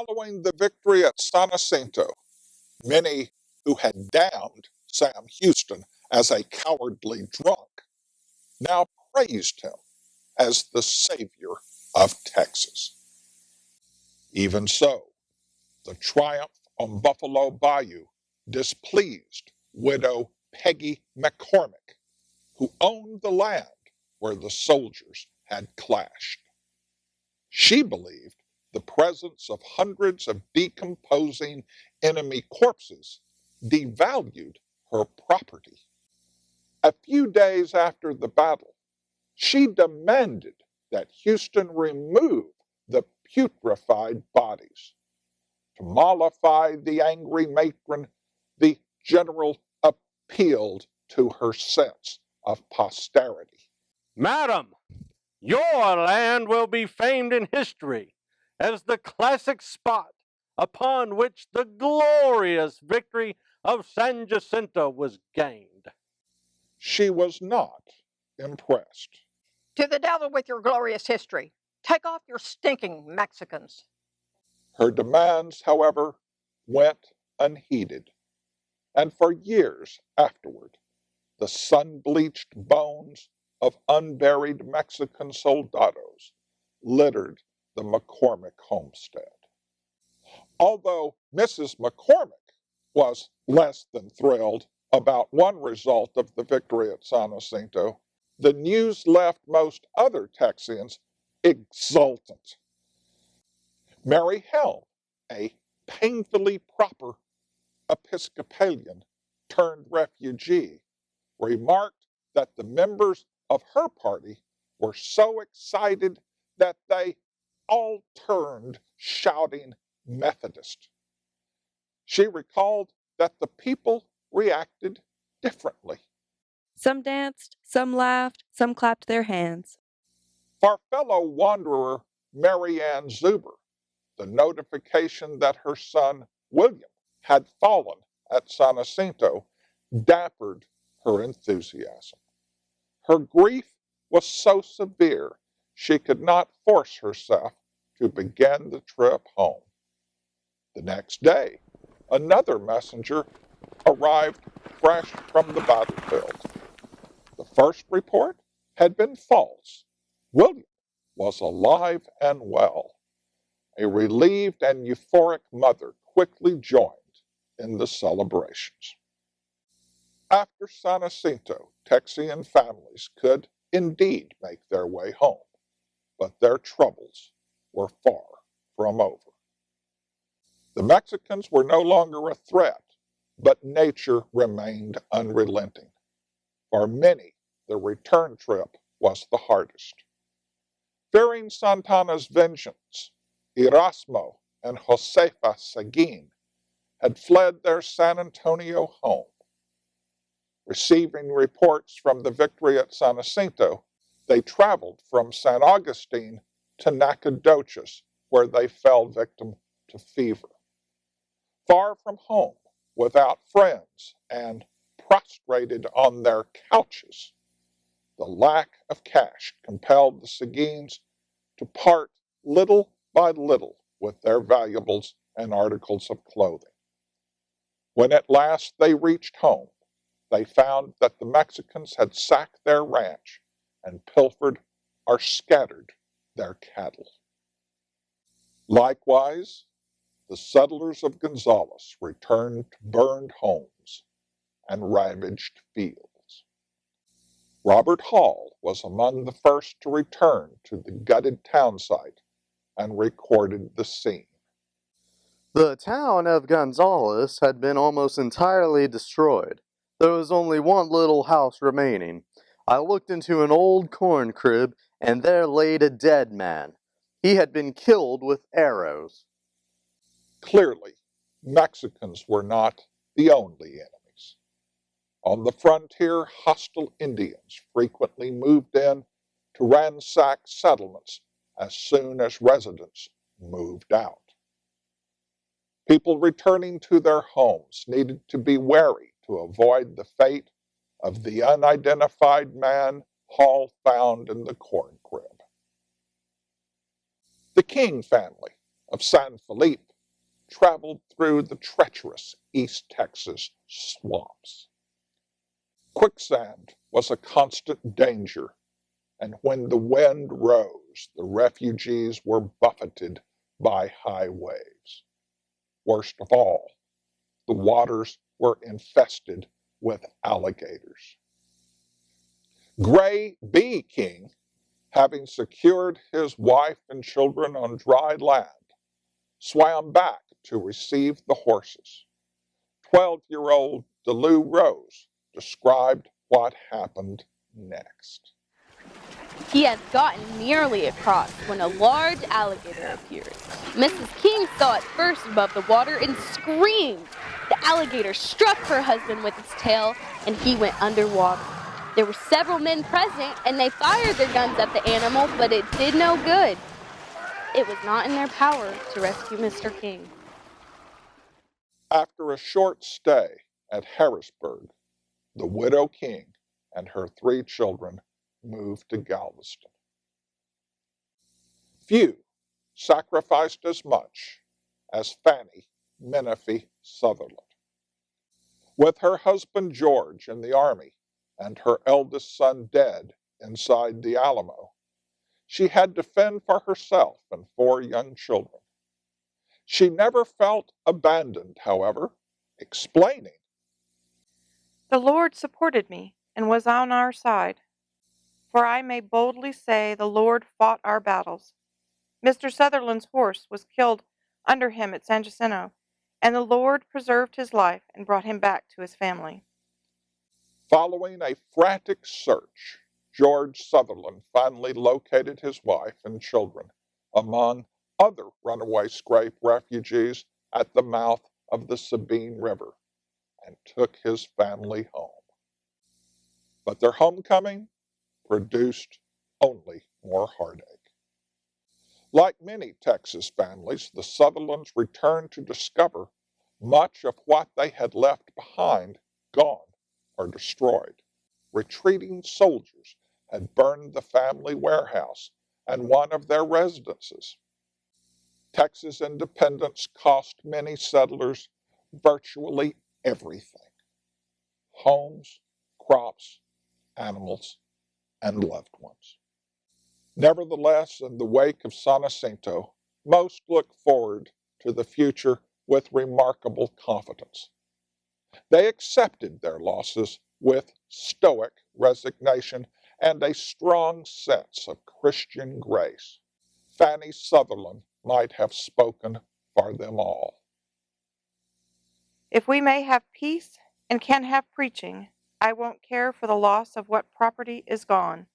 Following the victory at San Jacinto, many who had damned Sam Houston as a cowardly drunk now praised him as the savior of Texas. Even so, the triumph on Buffalo Bayou displeased widow Peggy McCormick, who owned the land where the soldiers had clashed. She believed the presence of hundreds of decomposing enemy corpses devalued her property. A few days after the battle, she demanded that Houston remove the putrefied bodies. To mollify the angry matron, the general appealed to her sense of posterity. Madam, your land will be famed in history as the classic spot upon which the glorious victory of San Jacinto was gained. She was not impressed. To the devil with your glorious history. Take off your stinking Mexicans. Her demands, however, went unheeded, and for years afterward, the sun-bleached bones of unburied Mexican soldados littered the McCormick homestead. Although Mrs. McCormick was less than thrilled about one result of the victory at San Jacinto, the news left most other Texians exultant. Mary Helm, a painfully proper Episcopalian turned refugee, remarked that the members of her party were so excited that they all turned shouting Methodist. She recalled that the people reacted differently. Some danced, some laughed, some clapped their hands. For fellow wanderer Mary Ann Zuber, the notification that her son William had fallen at San Jacinto dampened her enthusiasm. Her grief was so severe she could not force herself to begin the trip home. The next day, another messenger arrived fresh from the battlefield. The first report had been false. William was alive and well. A relieved and euphoric mother quickly joined in the celebrations. After San Jacinto, Texian families could indeed make their way home, but their troubles were far from over. The Mexicans were no longer a threat, but nature remained unrelenting. For many, the return trip was the hardest. Fearing Santana's vengeance, Erasmo and Josefa Seguin had fled their San Antonio home. Receiving reports from the victory at San Jacinto, they traveled from San Agustin to Nacogdoches, where they fell victim to fever. Far from home, without friends, and prostrated on their couches, the lack of cash compelled the Seguins to part little by little with their valuables and articles of clothing. When at last they reached home, they found that the Mexicans had sacked their ranch and pilfered or scattered their cattle. Likewise, the settlers of Gonzales returned to burned homes and ravaged fields. Robert Hall was among the first to return to the gutted town site and recorded the scene. The town of Gonzales had been almost entirely destroyed. There was only one little house remaining. I looked into an old corn crib, and there laid a dead man. He had been killed with arrows. Clearly, Mexicans were not the only enemies. On the frontier, hostile Indians frequently moved in to ransack settlements as soon as residents moved out. People returning to their homes needed to be wary to avoid the fate of the unidentified man Hall found in the corn crib. The King family of San Felipe traveled through the treacherous East Texas swamps. Quicksand was a constant danger, and when the wind rose, the refugees were buffeted by high waves. Worst of all, the waters were infested with alligators. Gray B. King, having secured his wife and children on dry land, swam back to receive the horses. 12-year-old DeLue Rose described what happened next. He had gotten nearly across when a large alligator appeared. Mrs. King saw it first above the water and screamed. The alligator struck her husband with its tail, and he went underwater. There were several men present, and they fired their guns at the animal, but it did no good. It was not in their power to rescue Mr. King. After a short stay at Harrisburg, the widow King and her 3 children moved to Galveston. Few sacrificed as much as Fanny Menifee Sutherland. With her husband George in the Army and her eldest son dead inside the Alamo, she had to fend for herself and 4 young children. She never felt abandoned, however, explaining, "The Lord supported me and was on our side. For I may boldly say the Lord fought our battles. Mr. Sutherland's horse was killed under him at San Jacinto, and the Lord preserved his life and brought him back to his family." Following a frantic search, George Sutherland finally located his wife and children among other runaway scrape refugees at the mouth of the Sabine River and took his family home. But their homecoming produced only more heartache. Like many Texas families, the Sutherlands returned to discover much of what they had left behind gone or destroyed. Retreating soldiers had burned the family warehouse and one of their residences. Texas independence cost many settlers virtually everything: homes, crops, animals, and loved ones. Nevertheless, in the wake of San Jacinto, most look forward to the future with remarkable confidence. They accepted their losses with stoic resignation and a strong sense of Christian grace. Fanny Sutherland might have spoken for them all. "If we may have peace and can have preaching, I won't care for the loss of what property is gone.